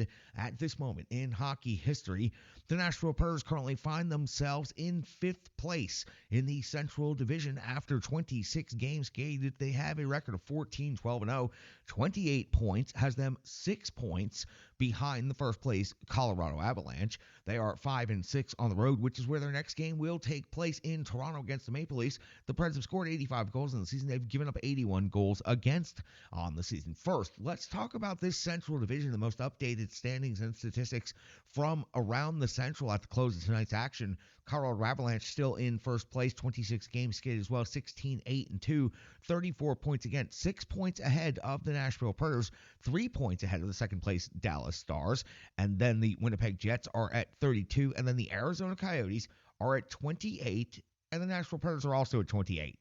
And at this moment in hockey history, the Nashville Predators currently find themselves in 5th place in the Central Division after 26 games skated. They have a record of 14-12-0. 28 points, has them 6 points behind the first place Colorado Avalanche. They are 5-6 on the road, which is where their next game will take place in Toronto against the Maple Leafs. The Preds have scored 85 goals in the season. They've given up 81 goals against on the season. First, let's talk about this Central Division, the most updated standings and statistics from around the Central at the close of tonight's action. Colorado Avalanche still in first place, 26 games skated as well, 16-8-2, 34 points again, 6 points ahead of the Nashville Predators, 3 points ahead of the second place Dallas Stars, and then the Winnipeg Jets are at 32, and then the Arizona Coyotes are at 28, and the Nashville Predators are also at 28.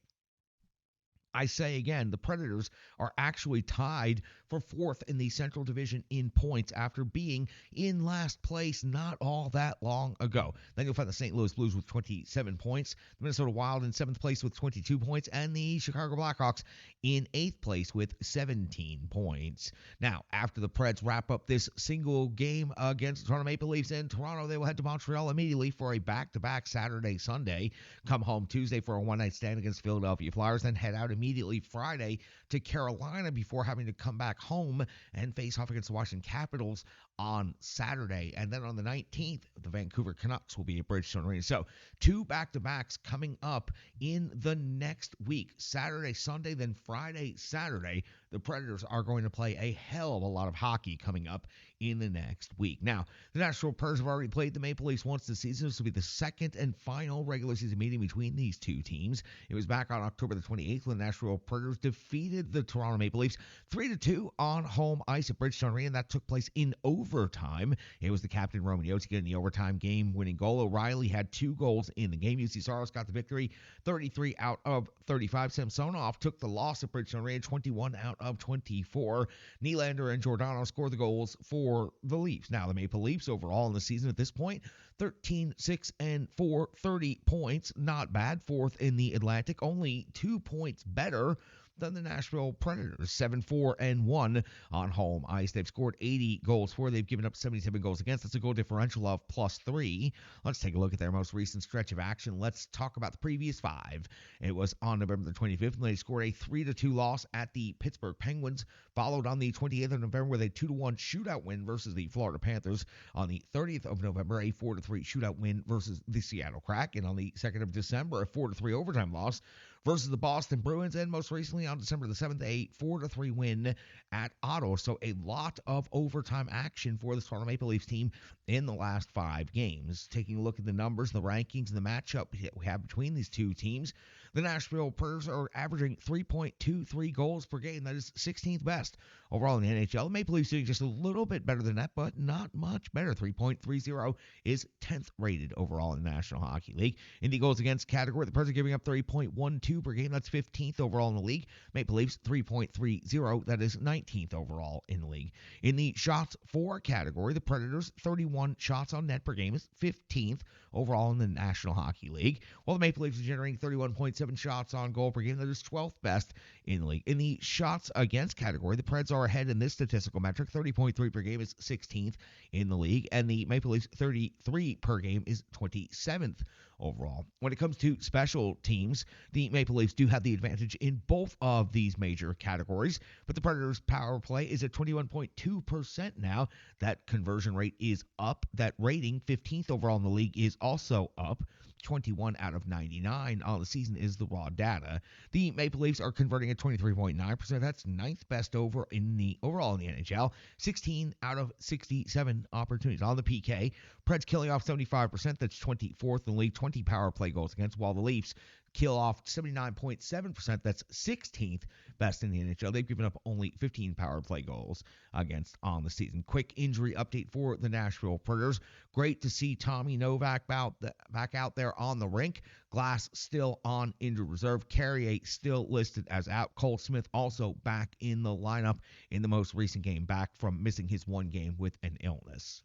I say again, the Predators are actually tied for 4th in the Central Division in points after being in last place not all that long ago. Then you'll find the St. Louis Blues with 27 points, the Minnesota Wild in 7th place with 22 points, and the Chicago Blackhawks in 8th place with 17 points. Now, after the Preds wrap up this single game against the Toronto Maple Leafs in Toronto, they will head to Montreal immediately for a back-to-back Saturday-Sunday, come home Tuesday for a one-night stand against Philadelphia Flyers, then head out immediately Friday to Carolina before having to come back home and face off against the Washington Capitals on Saturday. And then on the 19th, the Vancouver Canucks will be at Bridgestone Arena. So 2 back-to-backs coming up in the next week. Saturday, Sunday, then Friday, Saturday. The Predators are going to play a hell of a lot of hockey coming up in the next week. Now, the Nashville Predators have already played the Maple Leafs once this season. This will be the second and final regular season meeting between these two teams. It was back on October the 28th when the Nashville Predators defeated the Toronto Maple Leafs 3-2 on home ice at Bridgestone Arena. That took place in overtime. It was the captain, Roman Josi, getting the overtime game-winning goal. O'Reilly had 2 goals in the game. UC Saros got the victory, 33 out of 35. Samsonov took the loss at Bridgestone Arena, 21 out of 24. Nylander and Giordano scored the goals for the Leafs. Now, the Maple Leafs overall in the season at this point, 13-6-4, 30 points. Not bad. 4th in the Atlantic. Only 2 points better than the Nashville Predators, 7-4-1 on home ice. They've scored 80 goals for. They've given up 77 goals against. That's a goal differential of +3. Let's take a look at their most recent stretch of action. Let's talk about the previous 5. It was on November the 25th, and they scored a 3-2 loss at the Pittsburgh Penguins, followed on the 28th of November with a 2-1 shootout win versus the Florida Panthers. On the 30th of November, a 4-3 shootout win versus the Seattle Kraken. On the 2nd of December, a 4-3 overtime loss versus the Boston Bruins, and most recently on December the 7th, a 4-3 win at Ottawa. So a lot of overtime action for the Toronto Maple Leafs team in the last 5 games. Taking a look at the numbers, the rankings, and the matchup we have between these two teams, the Nashville Predators are averaging 3.23 goals per game. That is 16th best overall in the NHL. The Maple Leafs doing just a little bit better than that, but not much better. 3.30 is 10th rated overall in the National Hockey League. In the goals against category, the Predators are giving up 3.12 per game. That's 15th overall in the league. Maple Leafs 3.30. That is 19th overall in the league. In the shots for category, the Predators 31 shots on net per game is 15th overall in the National Hockey League, while the Maple Leafs are generating 31.7 shots on goal per game. That is 12th best in the league. In the shots against category, the Preds are ahead in this statistical metric. 30.3 per game is 16th in the league, and the Maple Leafs 33 per game is 27th overall. When it comes to special teams, the Maple Leafs do have the advantage in both of these major categories, but the Predators' power play is at 21.2% now. That conversion rate is up. That rating, 15th overall in the league, is also up. 21 out of 99 on the season is the raw data. The Maple Leafs are converting at 23.9%. That's 9th best overall in the NHL. 16 out of 67 opportunities. On the PK, Preds killing off 75%. That's 24th in the league. 20 power play goals against, while the Leafs kill off 79.7%. That's 16th best in the NHL. They've given up only 15 power play goals against on the season. Quick injury update for the Nashville Predators. Great to see Tommy Novak back out there on the rink. Glass still on injured reserve. Carrier still listed as out. Cole Smith also back in the lineup in the most recent game, back from missing his one game with an illness.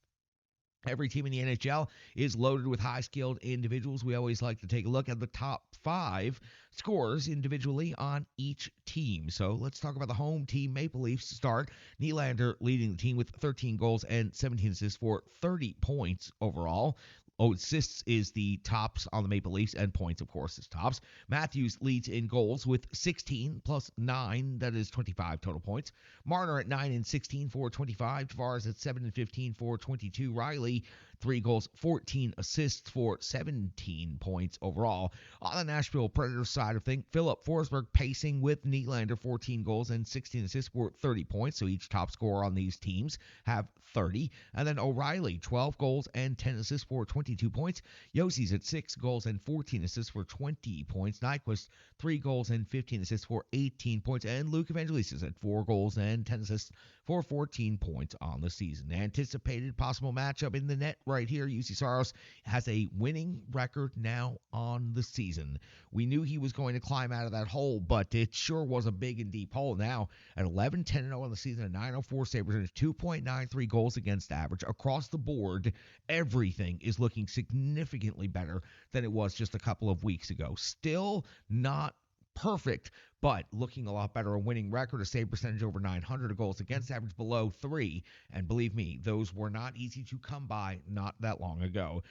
Every team in the NHL is loaded with high-skilled individuals. We always like to take a look at the top 5 scorers individually on each team. So let's talk about the home team Maple Leafs to start. Nylander leading the team with 13 goals and 17 assists for 30 points overall. Assists is the tops on the Maple Leafs, and points, of course, is tops. Matthews leads in goals with 16 plus 9. That is 25 total points. Marner at 9 and 16 for 25. Tavares at 7 and 15 for 22. Riley, 3 goals, 14 assists for 17 points overall. On the Nashville Predators side of things, Philip Forsberg pacing with Nylander, 14 goals and 16 assists for 30 points. So each top scorer on these teams have 30. And then O'Reilly, 12 goals and 10 assists for 22 points. Yossi's at 6 goals and 14 assists for 20 points. Nyquist, 3 goals and 15 assists for 18 points. And Luke Evangelistas at 4 goals and 10 assists for 14 points on the season. Anticipated possible matchup in the net right here. UC Saros has a winning record now on the season. We knew he was going to climb out of that hole, but it sure was a big and deep hole. Now at 11-10-0 on the season, a 904 Sabres, and a 2.93 goals against average across the board. Everything is looking significantly better than it was just a couple of weeks ago. Still not perfect, but looking a lot better. A winning record, a save percentage over 900, a goals against average below 3. And believe me, those were not easy to come by not that long ago.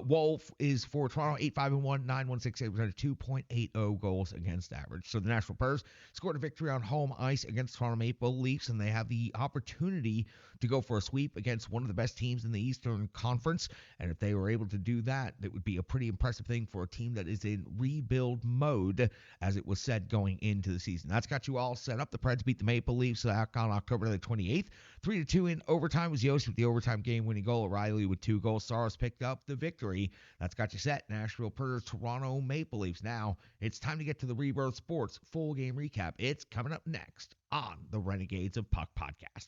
Wolf is for Toronto, 8-5-1, 916 save percentage, 2.80 goals against average. So the Nashville Predators scored a victory on home ice against Toronto Maple Leafs, and they have the opportunity to go for a sweep against one of the best teams in the Eastern Conference. And if they were able to do that, it would be a pretty impressive thing for a team that is in rebuild mode, as it was said going into the season. That's got you all set up. The Preds beat the Maple Leafs on October the 28th. 3-2 in overtime was Yost with the overtime game-winning goal. O'Reilly with 2 goals. Saros picked up the victory. That's got you set. Nashville Predators, Toronto Maple Leafs. Now it's time to get to the Rebirth Sports full game recap. It's coming up next on the Renegades of Puck podcast.